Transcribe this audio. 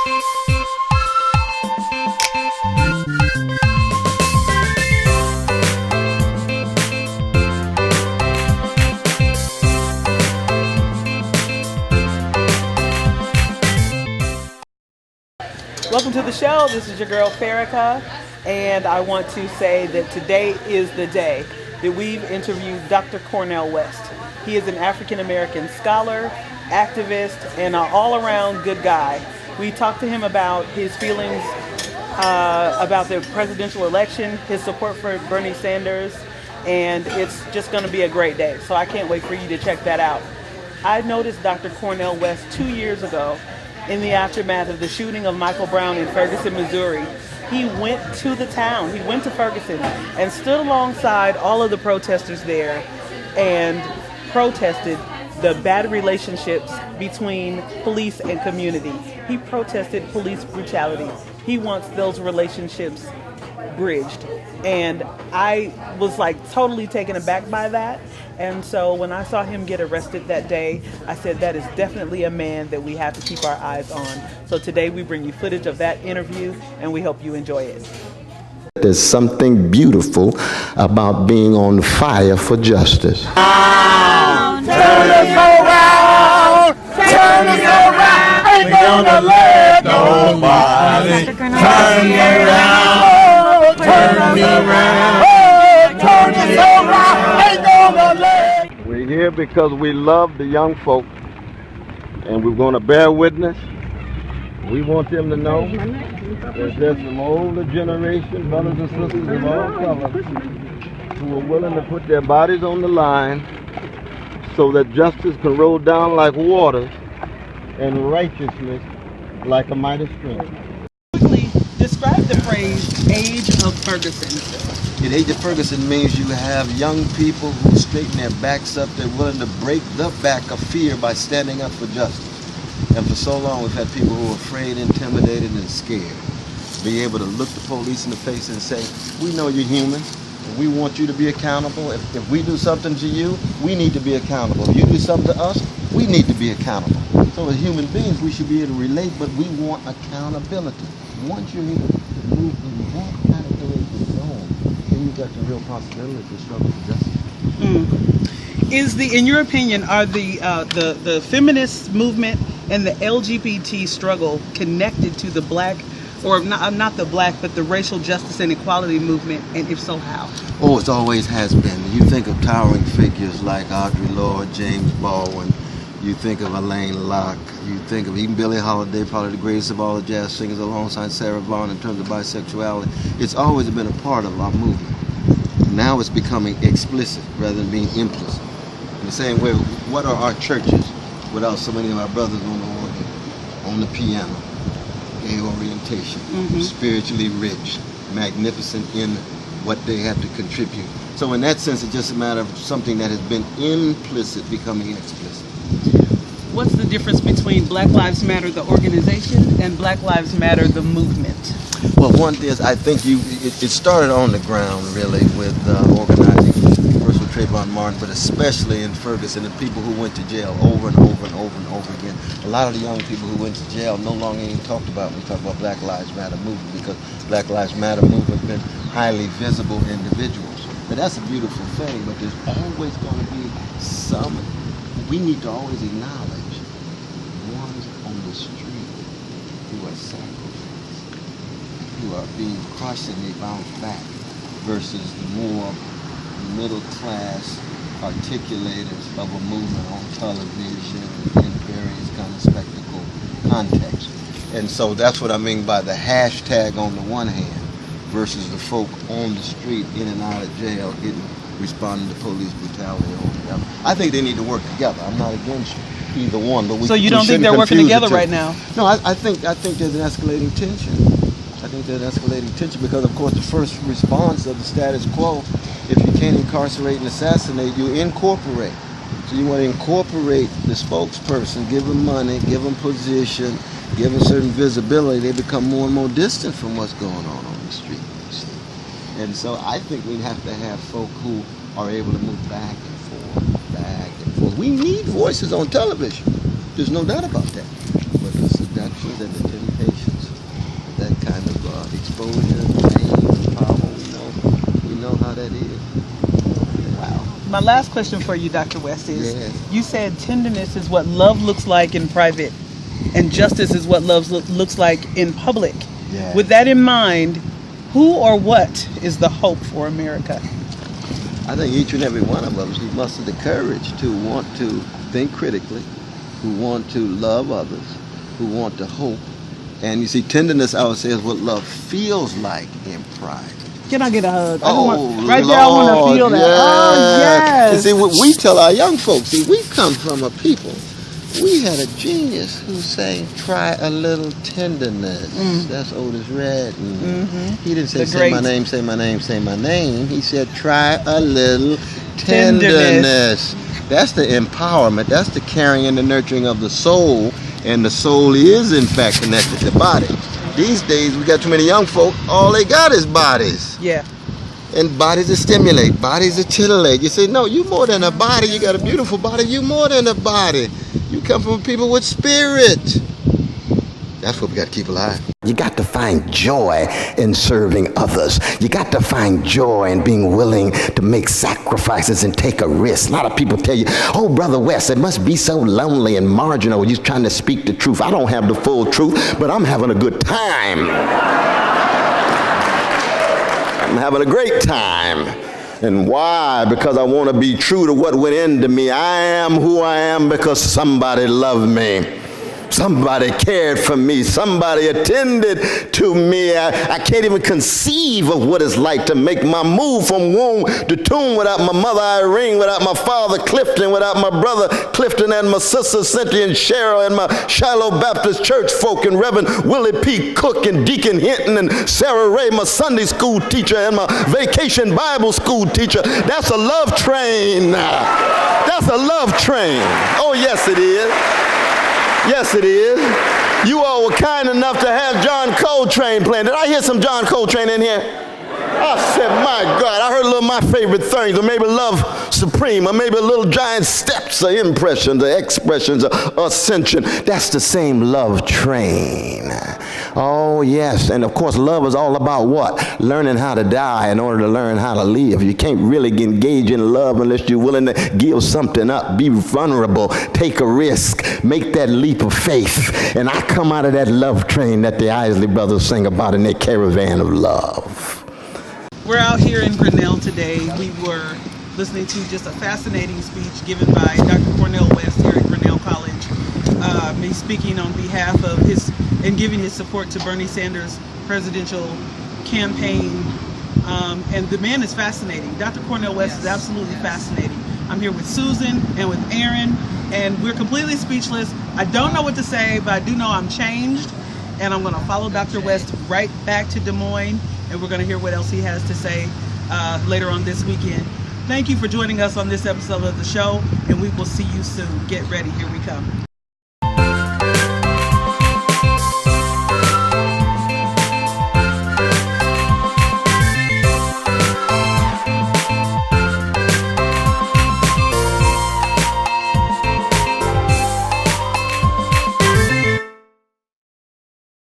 Welcome to the show. This is your girl Farica, and I want to say that today is the day that we've interviewed Dr. Cornel West. He is an African American scholar, activist, and an all-around good guy. We talked to him about his feelings about the presidential election, his support for Bernie Sanders, and it's just going to be a great day. So I can't wait for you to check that out. I noticed Dr. Cornel West 2 years ago in the aftermath of the shooting of Michael Brown in Ferguson, Missouri. He went to the town, he went to Ferguson and stood alongside all of the protesters there and protested the bad relationships between police and community. He protested police brutality. He wants those relationships bridged. And I was like totally taken aback by that. And so when I saw him get arrested that day, I said that is definitely a man that we have to keep our eyes on. So today we bring you footage of that interview, and we hope you enjoy it. There's something beautiful about being on fire for justice. Turn us around, turn us around, ain't gonna let nobody turn me around, turn me around, turn us around, ain't gonna let. We're here because we love the young folk, and we're going to bear witness. We want them to know that there's some older generation, brothers and sisters of all colors, who are willing to put their bodies on the line so that justice can roll down like water and righteousness like a mighty stream. Describe the phrase age of Ferguson. The age of Ferguson means you have young people who straighten their backs up. They're willing to break the back of fear by standing up for justice. And for so long we've had people who are afraid, intimidated, and scared. Be able to look the police in the face and say, we know you're human. We want you to be accountable. If we do something to you, we need to be accountable. If you do something to us, we need to be accountable. So as human beings, we should be able to relate, but we want accountability. Once you're able to move in that kind of direction zone, then you've got the real possibility to struggle for justice. Is in your opinion, are the feminist movement and the LGBT struggle connected to the black, or not the black, but the racial justice and equality movement, and if so, how? Oh, it always has been. You think of towering figures like Audre Lorde, James Baldwin, you think of Alain Locke, you think of even Billie Holiday, probably the greatest of all the jazz singers alongside Sarah Vaughan in terms of bisexuality. It's always been a part of our movement. Now it's becoming explicit rather than being implicit. In the same way, what are our churches without so many of our brothers on the organ, on the piano, gay orientation, spiritually rich, magnificent in what they have to contribute. So in that sense, it's just a matter of something that has been implicit becoming explicit. What's the difference between Black Lives Matter, the organization, and Black Lives Matter, the movement? Well, one is, I think it started on the ground, really, with organizing, first with Trayvon Martin, but especially in Ferguson, and people who went to jail over and over and over and over again. A lot of the young people who went to jail no longer even talked about when we talk about Black Lives Matter movement, because Black Lives Matter movement has been highly visible individuals. But that's a beautiful thing, but there's always going to be some, we need to always acknowledge ones on the street who are sacrificed, who are being crushed and they bounce back, versus the more middle class articulators of a movement on television in various kind of spectacle contexts. And so that's what I mean by the hashtag on the one hand versus the folk on the street in and out of jail responding to police brutality on the other. I think they need to work together. I'm not against either one, but so you don't think they're working together right now? No, I think there's an escalating tension. I think there's an escalating tension because, of course, the first response of the status quo, if you can't incarcerate and assassinate, you incorporate. So you want to incorporate the spokesperson, give them money, give them position, give them certain visibility. They become more and more distant from what's going on the street. You see. And so I think we have to have folk who are able to move back and forth, back and forth. We need voices on television. There's no doubt about that. But the seductions and the temptations kind of exposure, pain, power. We know how that is. Wow. My last question for you, Dr. West, is Yes. you said tenderness is what love looks like in private and justice is what love looks like in public. Yes. With that in mind, who or what is the hope for America? I think each and every one of us who muster the courage to want to think critically, who want to love others, who want to hope. And you see, tenderness, I would say, is what love feels like in private. Can I get a hug? I Oh, want, right there, I want to feel that. Oh, yes. And see, what we tell our young folks, see, we come from a people. We had a genius who sang, "Try a little tenderness." That's Otis Redding. He didn't say, "Say my name, say my name, say my name." He said, "Try a little tenderness." That's the empowerment. That's the caring and the nurturing of the soul. And the soul is, in fact, connected to body. These days, we got too many young folk. All they got is bodies. Yeah. And bodies that stimulate, bodies that titillate. You say, no, you more than a body. You got a beautiful body. You more than a body. You come from people with spirit. That's what we got to keep alive. You got to find joy in serving others. You got to find joy in being willing to make sacrifices and take a risk. A lot of people tell you, "Oh, Brother West, it must be so lonely and marginal. You're trying to speak the truth." I don't have the full truth, but I'm having a good time. I'm having a great time. And why? Because I want to be true to what went into me. I am who I am because somebody loved me. Somebody cared for me. Somebody attended to me. I can't even conceive of what it's like to make my move from womb to tomb without my mother Irene, without my father Clifton, without my brother Clifton and my sisters Cynthia and Cheryl and my Shiloh Baptist church folk and Reverend Willie P. Cook and Deacon Hinton and Sarah Ray, my Sunday school teacher and my vacation Bible school teacher. That's a love train. That's a love train. Oh, yes, it is. Yes, it is. You all were kind enough to have John Coltrane playing. Did I hear some John Coltrane in here? I said, my God, I heard a little of my favorite things, or maybe Love Supreme, or maybe a little Giant Steps, or Impressions, or Expressions, or Ascension. That's the same love train. Oh, yes. And of course, love is all about what? Learning how to die in order to learn how to live. You can't really engage in love unless you're willing to give something up, be vulnerable, take a risk, make that leap of faith. And I come out of that love train that the Isley Brothers sing about in their caravan of love. We're out here in Grinnell today. We were listening to just a fascinating speech given by Dr. Cornel West here at Grinnell College. He's speaking on behalf of his and giving his support to Bernie Sanders' presidential campaign. And the man is fascinating. Dr. Cornel West is absolutely fascinating. I'm here with Susan and with Aaron, and we're completely speechless. I don't know what to say, but I do know I'm changed, and I'm going to follow Dr. West right back to Des Moines, and we're going to hear what else he has to say later on this weekend. Thank you for joining us on this episode of the show, and we will see you soon. Get ready. Here we come.